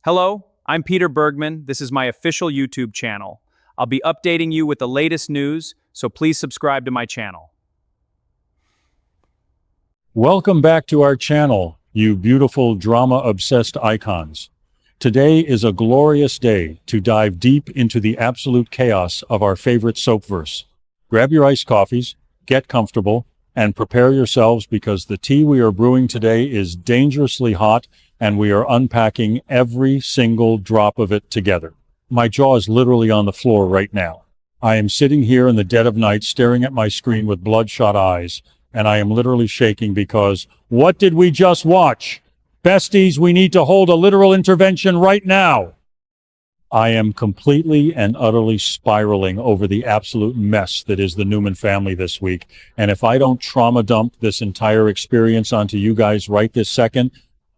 Hello, I'm Peter Bergman. This is my official YouTube channel. I'll be updating you with the latest news, so please subscribe to my channel. Welcome back to our channel, you beautiful drama-obsessed icons. Today is a glorious day to dive deep into the absolute chaos of our favorite soapverse. Grab your iced coffees, get comfortable, and prepare yourselves because the tea we are brewing today is dangerously hot and we are unpacking every single drop of it together. My jaw is literally on the floor right now. I am sitting here in the dead of night staring at my screen with bloodshot eyes, and I am literally shaking because what did we just watch? Besties, we need to hold a literal intervention right now. I am completely and utterly spiraling over the absolute mess that is the Newman family this week. And if I don't trauma dump this entire experience onto you guys right this second,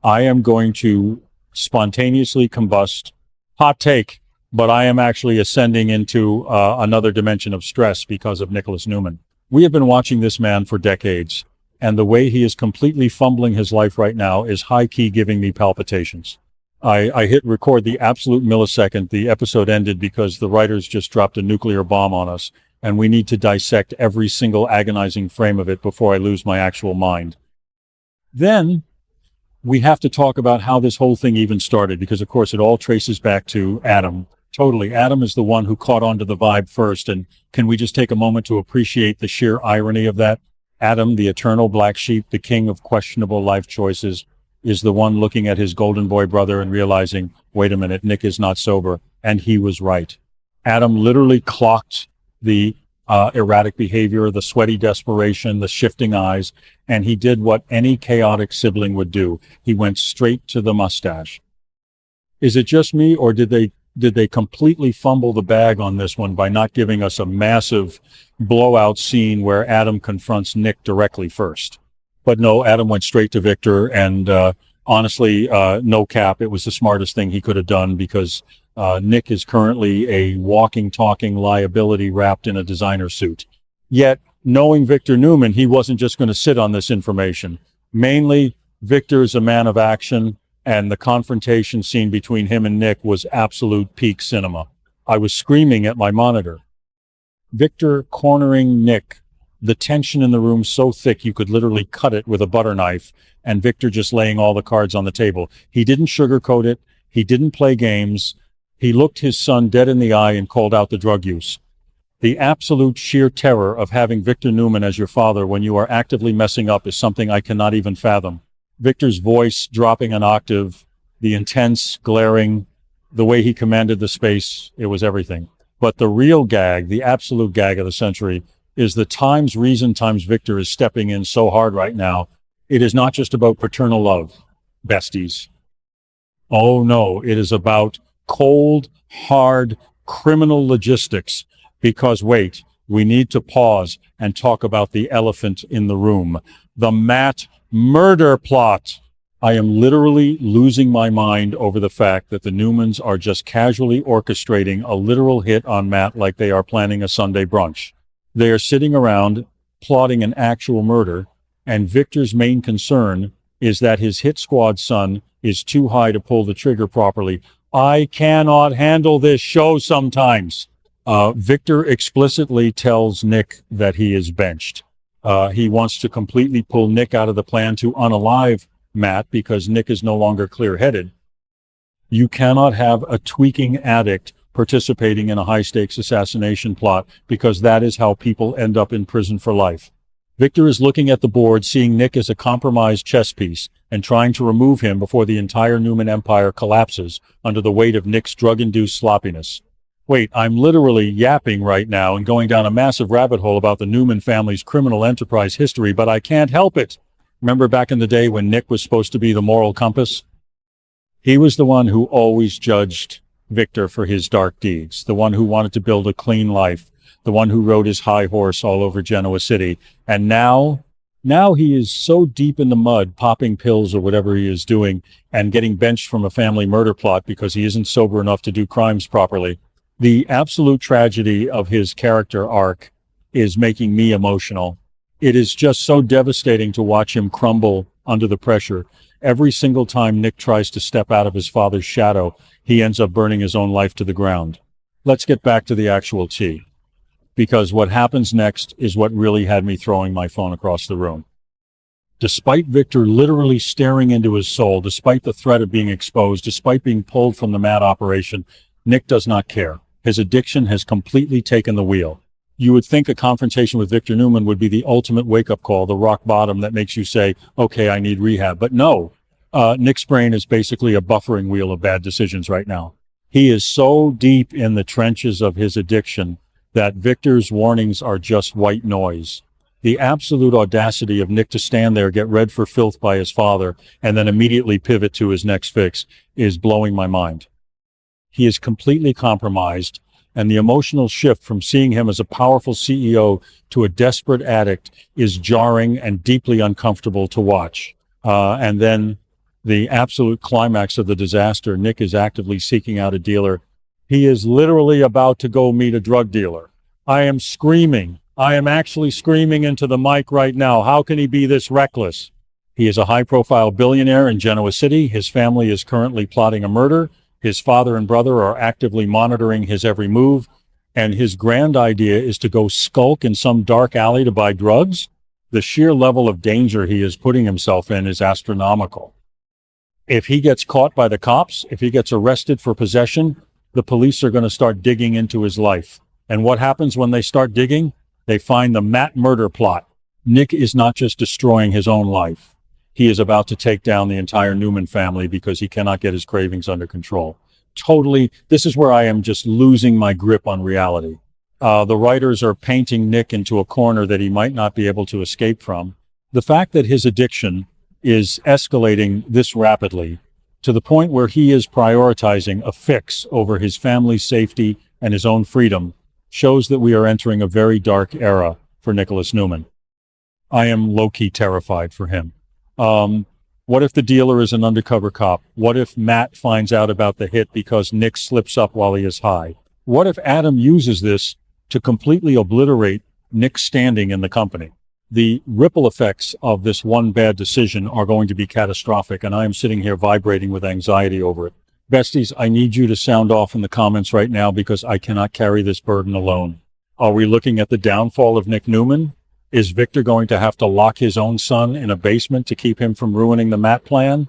I am going to spontaneously combust. Hot take, but I am actually ascending into another dimension of stress because of Nicholas Newman. We have been watching this man for decades, and the way he is completely fumbling his life right now is high-key giving me palpitations. I hit record the absolute millisecond the episode ended because the writers just dropped a nuclear bomb on us, and we need to dissect every single agonizing frame of it before I lose my actual mind. Then we have to talk about how this whole thing even started, because of course it all traces back to Adam. Totally. Adam is the one who caught on to the vibe first, and can we just take a moment to appreciate the sheer irony of that? Adam, the eternal black sheep, the king of questionable life choices, is the one looking at his golden boy brother and realizing, wait a minute, Nick is not sober, and he was right. Adam literally clocked the erratic behavior, the sweaty desperation, the shifting eyes, and he did what any chaotic sibling would do. He went straight to the mustache. Is it just me, or did they completely fumble the bag on this one by not giving us a massive blowout scene where Adam confronts Nick directly first? But no, Adam went straight to Victor, and honestly, no cap, it was the smartest thing he could have done because Nick is currently a walking, talking liability wrapped in a designer suit. Yet, knowing Victor Newman, he wasn't just going to sit on this information. Mainly, Victor is a man of action, and the confrontation scene between him and Nick was absolute peak cinema. I was screaming at my monitor. Victor cornering Nick, the tension in the room so thick you could literally cut it with a butter knife, and Victor just laying all the cards on the table. He didn't sugarcoat it. He didn't play games. He looked his son dead in the eye and called out the drug use. The absolute sheer terror of having Victor Newman as your father when you are actively messing up is something I cannot even fathom. Victor's voice dropping an octave, the intense, glaring, the way he commanded the space, it was everything. But the real gag, the absolute gag of the century, is the times reason times Victor is stepping in so hard right now. It is not just about paternal love, besties. Oh no, it is about cold, hard, criminal logistics. Because wait, we need to pause and talk about the elephant in the room. The Matt murder plot. I am literally losing my mind over the fact that the Newmans are just casually orchestrating a literal hit on Matt like they are planning a Sunday brunch. They are sitting around plotting an actual murder, and Victor's main concern is that his hit squad son is too high to pull the trigger properly. I cannot handle this show sometimes. Victor explicitly tells Nick that he is benched. He wants to completely pull Nick out of the plan to unalive Matt because Nick is no longer clear-headed. You cannot have a tweaking addict participating in a high-stakes assassination plot because that is how people end up in prison for life. Victor is looking at the board, seeing Nick as a compromised chess piece and trying to remove him before the entire Newman empire collapses under the weight of Nick's drug-induced sloppiness. Wait, I'm literally yapping right now and going down a massive rabbit hole about the Newman family's criminal enterprise history, but I can't help it. Remember back in the day when Nick was supposed to be the moral compass? He was the one who always judged Victor for his dark deeds, the one who wanted to build a clean life, the one who rode his high horse all over Genoa City. And now he is so deep in the mud, popping pills or whatever he is doing, and getting benched from a family murder plot because he isn't sober enough to do crimes properly. The absolute tragedy of his character arc is making me emotional. It is just so devastating to watch him crumble under the pressure. Every single time Nick tries to step out of his father's shadow, he ends up burning his own life to the ground. Let's get back to the actual tea, because what happens next is what really had me throwing my phone across the room. Despite Victor literally staring into his soul, despite the threat of being exposed, despite being pulled from the mad operation, Nick does not care. His addiction has completely taken the wheel. You would think a confrontation with Victor Newman would be the ultimate wake-up call, the rock bottom that makes you say, okay, I need rehab. But no, Nick's brain is basically a buffering wheel of bad decisions right now. He is so deep in the trenches of his addiction that Victor's warnings are just white noise. The absolute audacity of Nick to stand there, get read for filth by his father, and then immediately pivot to his next fix is blowing my mind. He is completely compromised, and the emotional shift from seeing him as a powerful CEO to a desperate addict is jarring and deeply uncomfortable to watch. And then the absolute climax of the disaster, Nick is actively seeking out a dealer. He is literally about to go meet a drug dealer. I am screaming. I am actually screaming into the mic right now. How can he be this reckless? He is a high-profile billionaire in Genoa City. His family is currently plotting a murder. His father and brother are actively monitoring his every move. And his grand idea is to go skulk in some dark alley to buy drugs. The sheer level of danger he is putting himself in is astronomical. If he gets caught by the cops, if he gets arrested for possession, the police are going to start digging into his life. And what happens when they start digging? They find the Matt murder plot. Nick is not just destroying his own life. He is about to take down the entire Newman family because he cannot get his cravings under control. Totally, this is where I am just losing my grip on reality. The writers are painting Nick into a corner that he might not be able to escape from. The fact that his addiction is escalating this rapidly to the point where he is prioritizing a fix over his family's safety and his own freedom shows that we are entering a very dark era for Nicholas Newman. I am low-key terrified for him. What if the dealer is an undercover cop? What if Matt finds out about the hit because Nick slips up while he is high? What if Adam uses this to completely obliterate Nick's standing in the company? The ripple effects of this one bad decision are going to be catastrophic, and I am sitting here vibrating with anxiety over it. Besties, I need you to sound off in the comments right now because I cannot carry this burden alone. Are we looking at the downfall of Nick Newman? Is Victor going to have to lock his own son in a basement to keep him from ruining the Matt plan?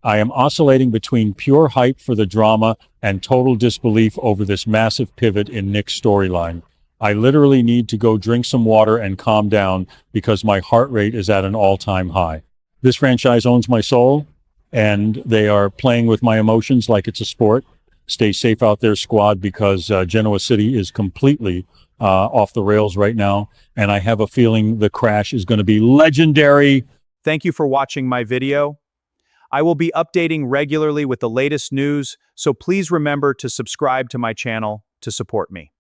I am oscillating between pure hype for the drama and total disbelief over this massive pivot in Nick's storyline. I literally need to go drink some water and calm down because my heart rate is at an all-time high. This franchise owns my soul, and they are playing with my emotions like it's a sport. Stay safe out there, squad, because Genoa City is completely off the rails right now, and I have a feeling the crash is going to be legendary. Thank you for watching my video. I will be updating regularly with the latest news, so please remember to subscribe to my channel to support me.